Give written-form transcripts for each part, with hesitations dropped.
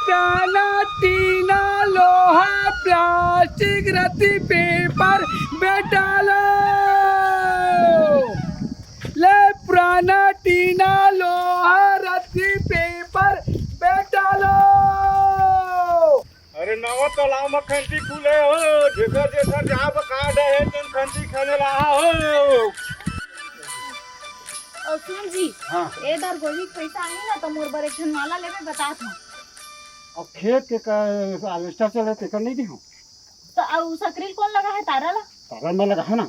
प्याना टीना लोहा प्लास्टिक रत्ती पेपर बेटा लो। ले पुराना टीना लोहा रत्ती पेपर बेटा लो। अरे नवा तालाब में खंती खुले हो जेकर जेकर जहाँ पर कार्ड है तुम खंती खाने रहा हो। और सुन जी हाँ ए दर गोली पैसा आई ना तो मोर बर एक माला लेवे बता था। अब खेत के हार्वेस्टर चले तेकर नहीं दी हूँ तो अब सकरील कौन लगा है तारा ला? तारा में लगा है ना।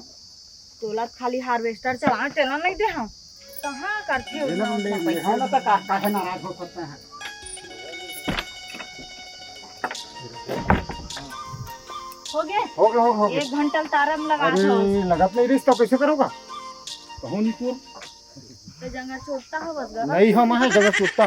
तोला खाली हार्वेस्टर चला टेला नहीं दे हम कहाँ करते हो ले हाँ ना तो काहे नाराज हो सकते हैं। हो गए हो गए 1 घंटा तारा में लगा अरे दो। लगत नहीं रिश्ता कैसे करोगा कहूँ नहीं पूर तो जंगल छोड़ता हो बस गला नहीं हम है जगह छूटता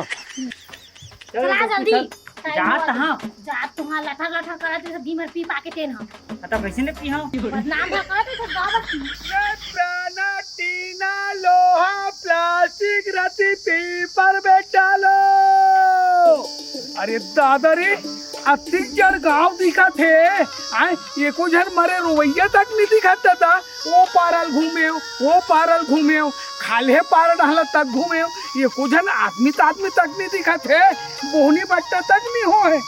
चला जल्दी जात हाँ जात तुहा लठा लठा करत है बीमर पी पाके तेन हम तो कैसे ने पी हाँ बदनाम भकाते थे गावत ले प्याना टीना लोहा प्लास्टिक रत्ती पेपर बेटा लो। अरे दादा रे अति जड़ गांव दिखा थे आए एको झर मरे रुवैया तक नहीं दिखाता था। वो पारल घूमे खाले पार डाला तक घूमे एको झन आदमी तक नहीं दिखा थे। बोहनी बट्टा तक नहीं हो है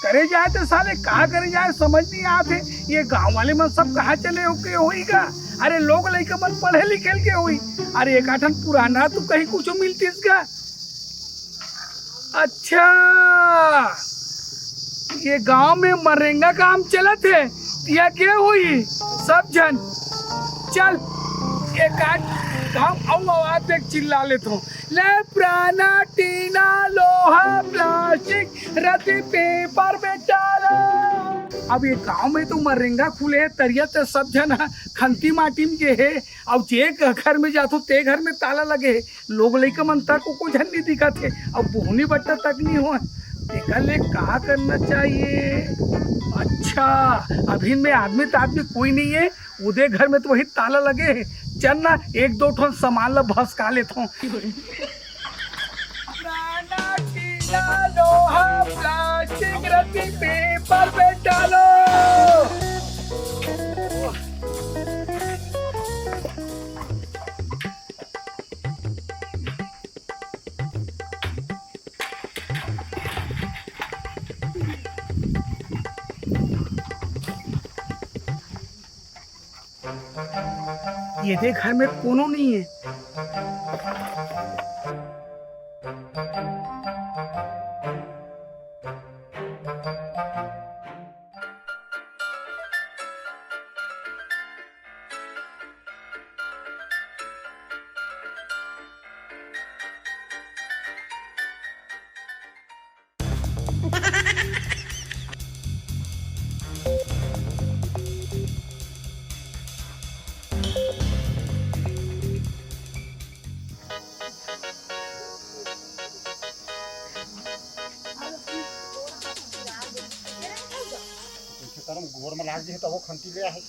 करे जाए तो साले कहा करे जाए समझ नहीं आते। ये गांव वाले मन सब कहाँ चले होके होईगा। अरे लोग लइका मन पढ़े लिखे के होई। अरे एक आठन पुराना तो कहीं कुछ मिलती इसका। अच्छा ये गांव में मरेंगा काम चलत है या क्या हुई सब जन चल एक आठ गाँव आवाज देख चिल्ला लेता हूँ। ले पुराना टीना लोहा प्लास्टिक रत्ती पेपर बेटा लो। अब ये गांव में तो मरेंगा खुले है तरिया तो सब जन खंती माटी में के है। अब जे घर में जातो ते घर में ताला लगे लोग लइका मन तक को झन नहीं दिखा थे। अब बोहनी बट्टा तक नहीं हो ले कहा करना चाहिए। अच्छा अभी में आदमी कोई नहीं है उदय घर में तो वही ताला लगे है। चल ना 1-2 ठोन सामान ला भसका लेता हूँ। लोहा प्लास्टिक रत्ती पेपर बेटा लो। ये देख घर में कोनो नहीं है। गोर में लाग जी तो वो खंती ले है।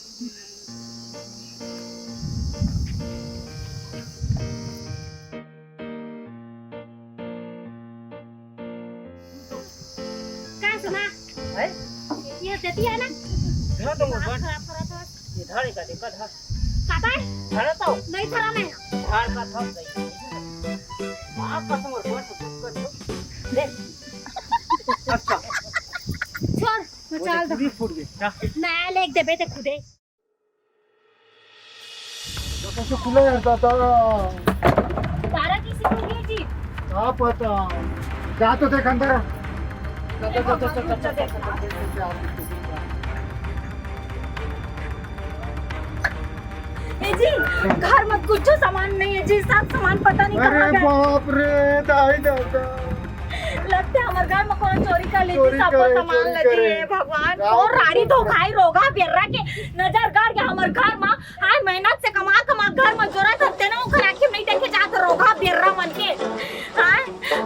का सुना है ये देती है ना धर तो मोबाइल ये धर का दिक्कत है काटा धर तो नहीं थरा में धर का थक गई आप कसम और बोल दे अच्छा छोड़ मचाल दो फूट गई मैं लेक दे बेटे खुदे कैसे खुला रहता था तारा किसी को गई जी क्या पता जा तो देख अंदर जी घर में कुछ सामान नहीं है जी सब सामान पता नहीं कहाँ अरे गए बाप रे दाई दादा लगते हमारे घर में कौन चोरी कर लेती चोरी सब करे, सामान चोरी लगी करे। है भगवान राम और राड़ी कृष्ण। धोखाई रोगा बेर्रा के नजर गाड़ के हमारे घर में हाय मेहनत से कमा घर में जोरा करते ना उखर आके नहीं देखे जात रोगा बेर्रा मन के हाय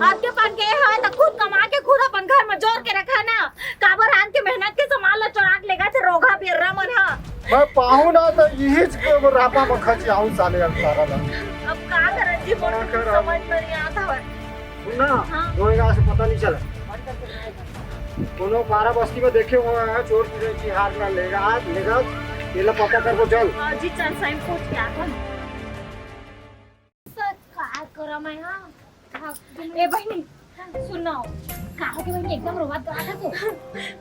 आपके पास के है तो खुद कमा के खुद अपन घर में जोर के रखा ना काबर आन के मेहनत के सामान ला चोरा के लेगा से रोगा बेर्रा मन हा मैं पाहू ना तो यही रापा में खची आऊं साले सारा ला अब का करन जी बोल समझ में नहीं आता है सुनना हाँ। रोएगा से पता नहीं चला कोनो पारा बस्ती में देखे हुआ है चोर की हाथ में लेगा ये ला पता कर को चल। हाँ जी चल साइन पूछ क्या कर काय करा मैं हाँ ए बहनी सुनो कहा कि बहनी एकदम रोवात करा तू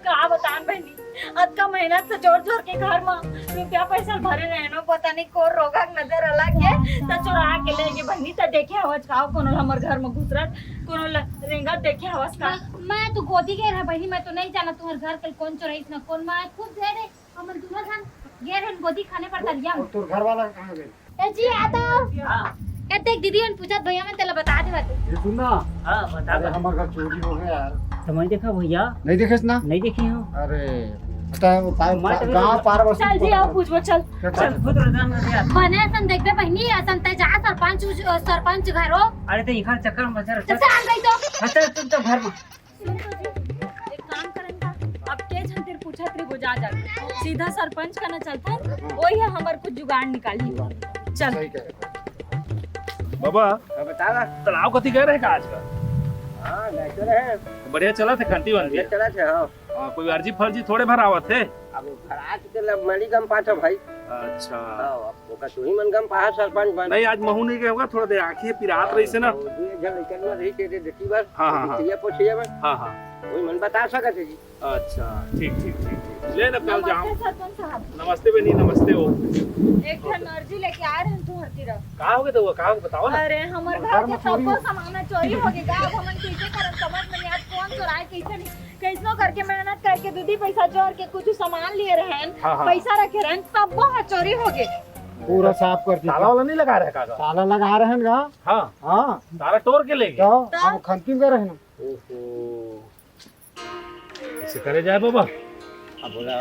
का बतान बहनी अतका मेहनत से जोर जोर के घर में रुपया पैसा भरे रहनो पता नहीं को रोगा नजर अलग है त चोरा के ले गे बहनी त देखे आवाज का कोनो हमर घर में घुसरत कोनो रेंगा देखे आवाज का मैं तो गोदी के रहा बहनी मैं तो नहीं जाना तुम्हारे घर कल कौन चोराइस ना कौन मैं खुद दे रे हमर दूल्हा खान गे रहन गोदी खाने पड़ता लिया और तोर घर वाला कहां गए? ए जी आता ए देख दीदी ने पूछा भैया मैं तेला बता दे बात ये सुन ना हाँ बता अरे हमारे घर चोरी हो गया यार। तो मैं देखा भैया नहीं देखे ना? नहीं देखी हूँ अरे गाँव पार बस्ती चल जी आओ पूछबो चल चल खुद रोजान में यार बने सन देखबे बहनी असन ते जा सरपंच घरो अरे तो इधर चक्कर में चल तो चल गई तो अच्छा तुम तो घर में एक काम करन का अब के झंटेर पूछत रे बुझा जा सीधा सरपंच का ना चलता वही हमर कुछ जुगाड़ निकाली चल सही कह रहे बाबा बता ना। तालाब कथी गए रहे का आज का हाँ लेकर है बढ़िया चला थे घंटी बन ये चला थे। हाँ हाँ कोई अर्जी फर्जी थोड़े भर आवत थे। अब खराज के मरी गम पाछा भाई। अच्छा अब ओका तू ही मन गम पाहा सरपंच बन। नहीं आज महू नहीं गए होगा थोड़ा देर आंखें पिरात रही से ना। दू एक जन लेकर में रही के देखी बस। हाँ, हाँ, हाँ। ये पूछिए बस हाँ हाँ वही मन बता सकते जी। अच्छा ठीक ठीक ठीक ठीक ले ना कल जाऊँ। नमस्ते सरपंच साहब नमस्ते बनी नमस्ते हो एक ठन अर्जी लेके आ रहे हैं तुम्हारी तरफ कहाँ हो गए तो वो कहाँ बताओ ना। अरे हमर घर के सबको सामान चोरी हो गया अब हमन कैसे करन समझ में नहीं आज कौन चुराए कैसे नहीं कैसनो करके मेहनत करके दूधी पैसा जोड़ के कुछ सामान लिए रहन हाँ, हाँ। पैसा रखे रहन सब बहुत चोरी हो गए पूरा साफ कर दिया। ताला वाला नहीं लगा रहे काका। ताला लगा रहे हैं ना। हाँ हाँ ताला तोड़ के ले गए। तो हम खंती कर रहे हैं ना। ओहो ऐसे करे जाए बाबा। अब बोला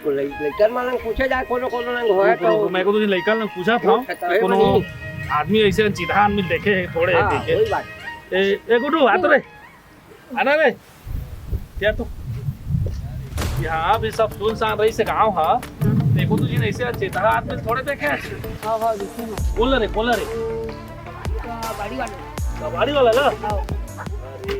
को लेकर मालूम पूछे जाए कोनो कोनो रंग होए तो मैं को तुझे लड़का ने पूछा था कि कोनो आदमी ऐसे सीधा आदमी देखे थोड़े देखे वही बात। ए गुड्डू आ तो रे आना रे क्या तू यहाँ भी सब सुनसान रही से गाँव है देखो तुझे ऐसे चेता आदमी थोड़े देखे हां हां देखो ना बोल रे बड़ी वाली कबाड़ी वाला ना अरे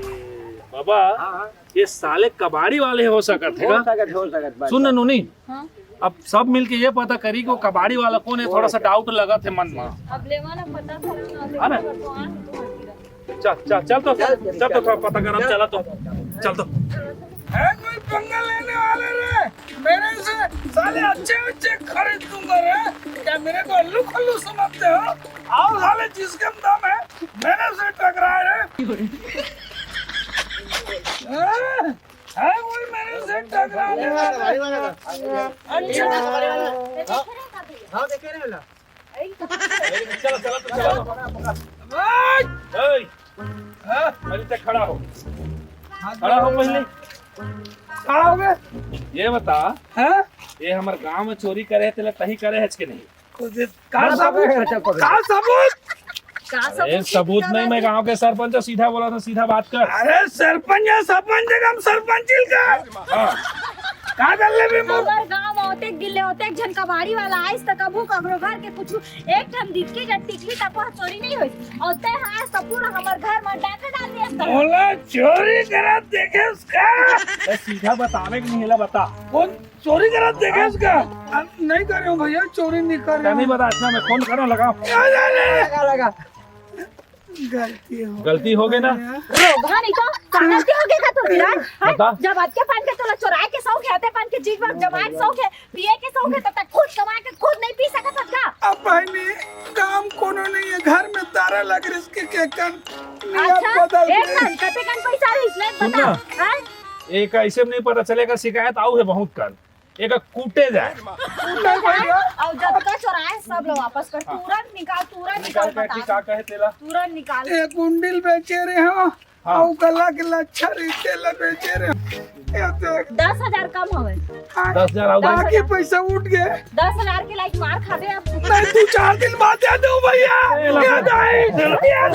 बाबा हां ये साले कबाड़ी वाले हो सकत है हो सकत बात। सुन ना नूनी हां अब सब मिलके ये पता करी कि वो कबाड़ी वाला कौन है थोड़ा सा डाउट लगा थे मन में अब लेवा ना पता चला हाँ ना? ना तो आ तुम्हारी चल तो थोड़ा पता कर हम चला तो चल तो है कोई पंगा लेने वाले रे मेरे से साले अच्छे खरीद दूंगा रे क्या मेरे को अल्लू खल्लू समझते हो आओ साले जिसका दाम है मेरे से टकराए रे है कोई मेरे से टकराने वाला अच्छा हां देखे रे ला चलो तो चलो पहले तक खड़ा हो पहले आओगे ये बता हैं ये हमारे गांव में चोरी करे थे तही करे है कि नहीं का सबूत अरे सबूत नहीं मैं गांव के सरपंच सीधा बोला था सीधा बात कर अरे सरपंच है सरपंच हम सरपंच का हाँ का कर ले भी मुंह हमर गांव में होते गिल्ले होते जन कबाड़ी वाला आइस त कबू कगरो घर के कुछ एक ठन दिखी जब टिकली तक चोरी नहीं होई औते हां सब पूरा हमर घर में डाका डाल दिया सब बोला चोरी करा देखे उसका ये सीधा बताने की नहीं हिला बता कौन चोरी करा देखे उसका नहीं कर रहा हूँ भैया चोरी नहीं कर क्या रहा नहीं बता अच्छा मैं फोन करो लगा लगा गलती हो गई ना रोगा नहीं तो गलती हो गई का तो विराट बता। जब आज के पान के तो चोराए के शौक है पान के जीव जमाए के शौक है पिए के शौक है तो तक खुद कमा के खुद नहीं पी सकत का अब बहनी काम कोनो नहीं है घर में तारा लग रही इसके के कन अच्छा बदल एक कन कते कन पैसा है इसने सुन बता ना। हां एक ऐसे में नहीं पता चलेगा शिकायत आऊ है बहुत कर एक कूटे जाए और जब तक चोराए सब लोग वापस कर तुरंत निकाल का कहे तेला तुरंत निकाल एक कुंडल बेचे रहे हो हाँ। और गला के लच्छा रिटेल बेचे रहे हो ये देख 10,000 कम होवे 10,000 आऊ दे। बाकी पैसा उठ गए 10,000 के लाइक मार खाबे अब नहीं तू 4 दिन बाद दे दो भैया याद आई याद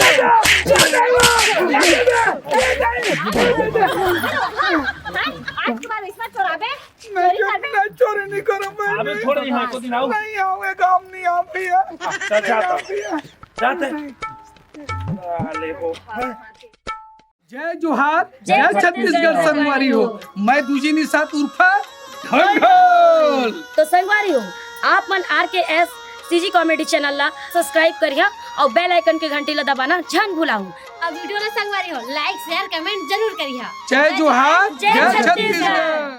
आज के बाद इसमें चोराबे मैं चोरी नहीं करूँ मैं अबे थोड़े यहाँ को दिन आऊ नहीं आऊंगे काम नहीं आ भैया चल जाते जाते ले वो जय जोहार जय जय छत्तीसगढ़ छत्तीसगढ़ संगवारी हो। मैं दूजी निशात उर्फा ढोल। तो संगवारी हो आप मन RKS CG कॉमेडी चैनल ला सब्सक्राइब करिया और बेल आइकन के घंटी ला दबाना जन भुलाऊ। अब वीडियो ला संगवारी हो लाइक शेयर कमेंट जरूर करिया। जय जोहार जय जय छत्तीसगढ़। छत्तीसगढ़।